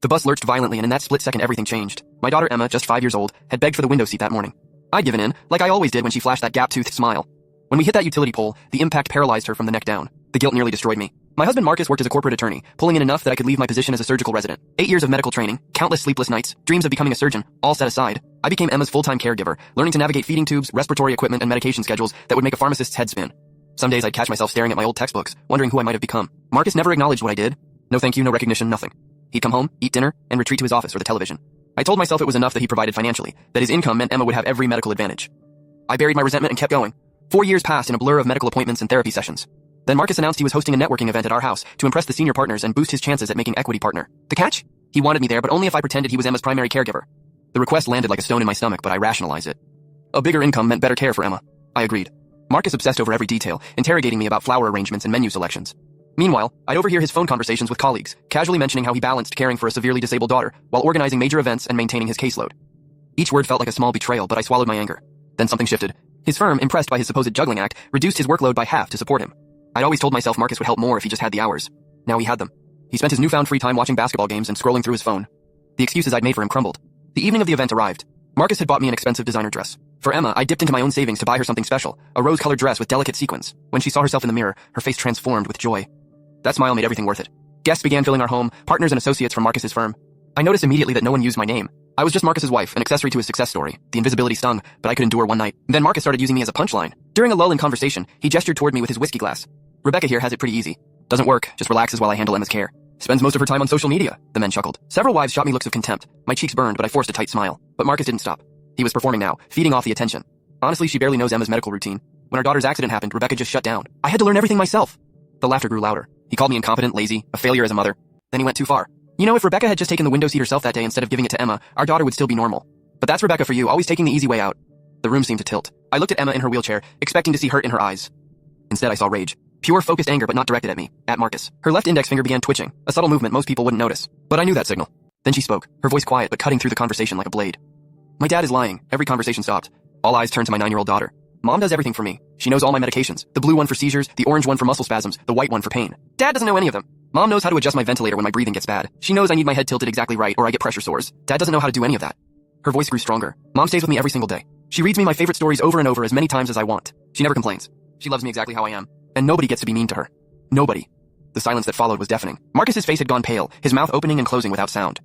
The bus lurched violently, and in that split second everything changed. My daughter Emma, just 5 years old, had begged for the window seat that morning. I'd given in, like I always did when she flashed that gap-toothed smile. When we hit that utility pole, the impact paralyzed her from the neck down. The guilt nearly destroyed me. My husband Marcus worked as a corporate attorney, pulling in enough that I could leave my position as a surgical resident. 8 years of medical training, countless sleepless nights, dreams of becoming a surgeon, all set aside. I became Emma's full-time caregiver, learning to navigate feeding tubes, respiratory equipment, and medication schedules that would make a pharmacist's head spin. Some days I'd catch myself staring at my old textbooks, wondering who I might have become. Marcus never acknowledged what I did. No thank you, no recognition, nothing. He'd come home, eat dinner, and retreat to his office or the television. I told myself it was enough that he provided financially, that his income meant Emma would have every medical advantage. I buried my resentment and kept going. 4 years passed in a blur of medical appointments and therapy sessions. Then Marcus announced he was hosting a networking event at our house to impress the senior partners and boost his chances at making equity partner. The catch? He wanted me there, but only if I pretended he was Emma's primary caregiver. The request landed like a stone in my stomach, but I rationalized it. A bigger income meant better care for Emma. I agreed. Marcus obsessed over every detail, interrogating me about flower arrangements and menu selections. Meanwhile, I'd overhear his phone conversations with colleagues, casually mentioning how he balanced caring for a severely disabled daughter while organizing major events and maintaining his caseload. Each word felt like a small betrayal, but I swallowed my anger. Then something shifted. His firm, impressed by his supposed juggling act, reduced his workload by half to support him. I'd always told myself Marcus would help more if he just had the hours. Now he had them. He spent his newfound free time watching basketball games and scrolling through his phone. The excuses I'd made for him crumbled. The evening of the event arrived. Marcus had bought me an expensive designer dress. For Emma, I dipped into my own savings to buy her something special, a rose-colored dress with delicate sequins. When she saw herself in the mirror, her face transformed with joy. That smile made everything worth it. Guests began filling our home, partners and associates from Marcus's firm. I noticed immediately that no one used my name. I was just Marcus's wife, an accessory to his success story. The invisibility stung, but I could endure one night. Then Marcus started using me as a punchline. During a lull in conversation, he gestured toward me with his whiskey glass. Rebecca here has it pretty easy. Doesn't work, just relaxes while I handle Emma's care. Spends most of her time on social media, the men chuckled. Several wives shot me looks of contempt. My cheeks burned, but I forced a tight smile. But Marcus didn't stop. He was performing now, feeding off the attention. Honestly, she barely knows Emma's medical routine. When our daughter's accident happened, Rebecca just shut down. I had to learn everything myself. The laughter grew louder. He called me incompetent, lazy, a failure as a mother. Then he went too far. You know, if Rebecca had just taken the window seat herself that day instead of giving it to Emma, our daughter would still be normal. But that's Rebecca for you, always taking the easy way out. The room seemed to tilt. I looked at Emma in her wheelchair, expecting to see hurt in her eyes. Instead, I saw rage. Pure, focused anger, but not directed at me. At Marcus. Her left index finger began twitching, a subtle movement most people wouldn't notice. But I knew that signal. Then she spoke, her voice quiet but cutting through the conversation like a blade. My dad is lying. Every conversation stopped. All eyes turned to my 9-year-old daughter. Mom does everything for me. She knows all my medications. The blue one for seizures, the orange one for muscle spasms, the white one for pain. Dad doesn't know any of them. Mom knows how to adjust my ventilator when my breathing gets bad. She knows I need my head tilted exactly right or I get pressure sores. Dad doesn't know how to do any of that. Her voice grew stronger. Mom stays with me every single day. She reads me my favorite stories over and over as many times as I want. She never complains. She loves me exactly how I am. And nobody gets to be mean to her. Nobody. The silence that followed was deafening. Marcus's face had gone pale, his mouth opening and closing without sound.